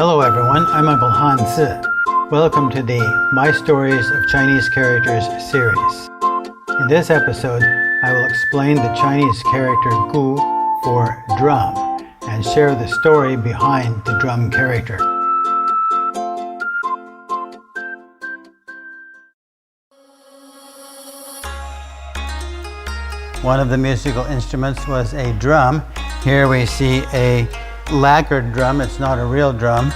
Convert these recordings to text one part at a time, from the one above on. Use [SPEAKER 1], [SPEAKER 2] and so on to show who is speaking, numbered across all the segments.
[SPEAKER 1] Hello everyone, I'm Uncle Hanzi. Welcome to the My Stories of Chinese Characters series. In this episode, I will explain the Chinese character gu for drum and share the story behind the drum character. One of the musical instruments was a drum. Here we see a lacquered drum. It's not a real drum.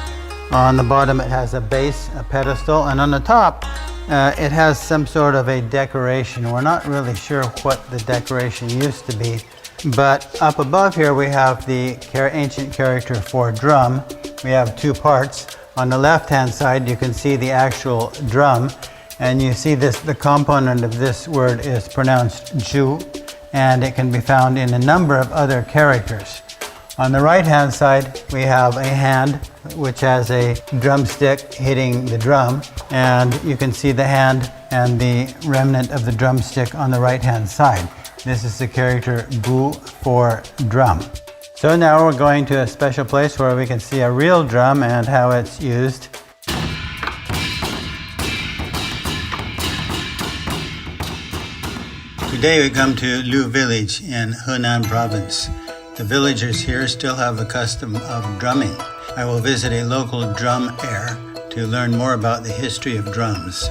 [SPEAKER 1] On the bottom it has a base, a pedestal, and on the top it has some sort of a decoration. We're not really sure what the decoration used to be, but up above here we have the ancient character for drum. We have two parts. On the left hand side you can see the actual drum, and you see the component of this word is pronounced ju, and it can be found in a number of other characters. On the right hand side we have a hand which has a drumstick hitting the drum, and you can see the hand and the remnant of the drumstick on the right hand side. This is the character gu for drum. So now we're going to a special place where we can see a real drum and how it's used. Today we come to Lu village in Henan province. The villagers here still have the custom of drumming. I will visit a local drum heir to learn more about the history of drums.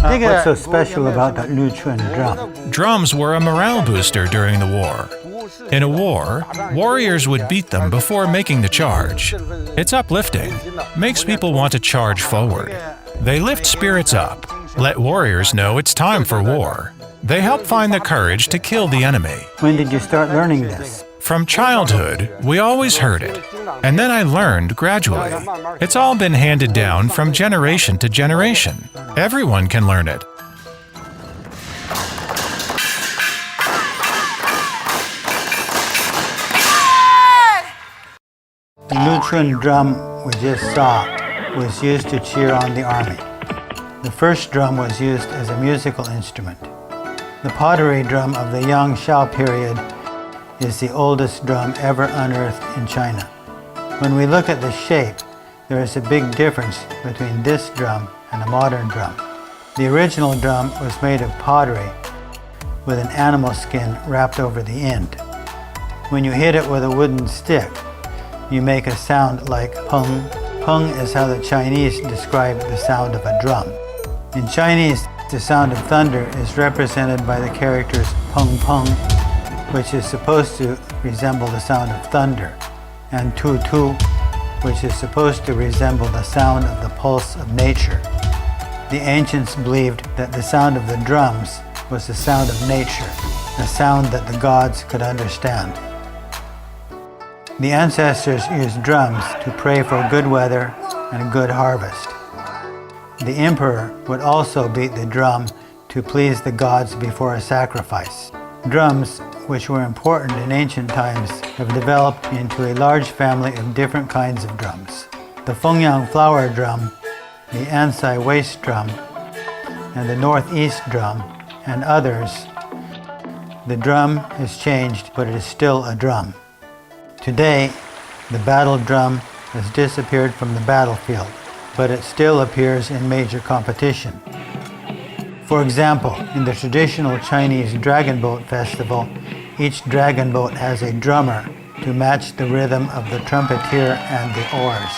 [SPEAKER 1] What's so special about that Lu Chun drum?
[SPEAKER 2] Drums were a morale booster during the war. In a war, warriors would beat them before making the charge. It's uplifting, makes people want to charge forward. They lift spirits up, let warriors know it's time for war. They help find the courage to kill the enemy.
[SPEAKER 1] When did you start learning this?
[SPEAKER 2] From childhood, we always heard it, and then I learned gradually. It's all been handed down from generation to generation. Everyone can learn it.
[SPEAKER 1] The Lu Chun drum we just saw was used to cheer on the army. The first drum was used as a musical instrument. The pottery drum of the Yang Shao period is the oldest drum ever unearthed in China. When we look at the shape, there is a big difference between this drum and a modern drum. The original drum was made of pottery with an animal skin wrapped over the end. When you hit it with a wooden stick, you make a sound like peng. Peng is how the Chinese describe the sound of a drum. In Chinese, the sound of thunder is represented by the characters peng peng, which is supposed to resemble the sound of thunder, and tu tu, which is supposed to resemble the sound of the pulse of nature. The ancients believed that the sound of the drums was the sound of nature, the sound that the gods could understand. The ancestors used drums to pray for good weather and a good harvest. The emperor would also beat the drum to please the gods before a sacrifice. Drums, which were important in ancient times, have developed into a large family of different kinds of drums. The Fengyang flower drum, the Hanzi waist drum, and the northeast drum, and others. The drum has changed, but it is still a drum. Today, the battle drum has disappeared from the battlefield, but it still appears in major competition. For example, in the traditional Chinese dragon boat festival, each dragon boat has a drummer to match the rhythm of the trumpeter and the oars.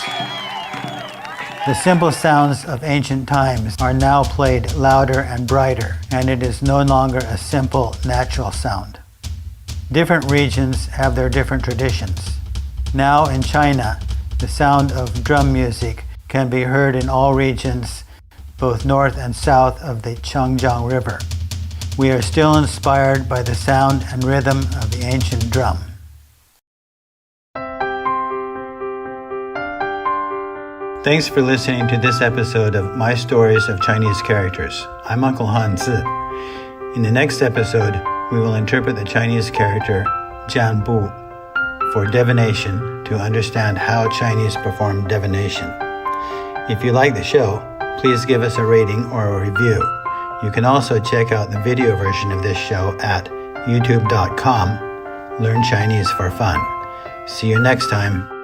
[SPEAKER 1] The simple sounds of ancient times are now played louder and brighter, and it is no longer a simple, natural sound. Different regions have their different traditions. Now in China, the sound of drum music can be heard in all regions, both north and south of the Changjiang River. We are still inspired by the sound and rhythm of the ancient drum. Thanks for listening to this episode of My Stories of Chinese Characters. I'm Uncle Hanzi. In the next episode, we will interpret the Chinese character Jianbu for divination to understand how Chinese perform divination. If you like the show, please give us a rating or a review. You can also check out the video version of this show at youtube.com. Learn Chinese for fun. See you next time.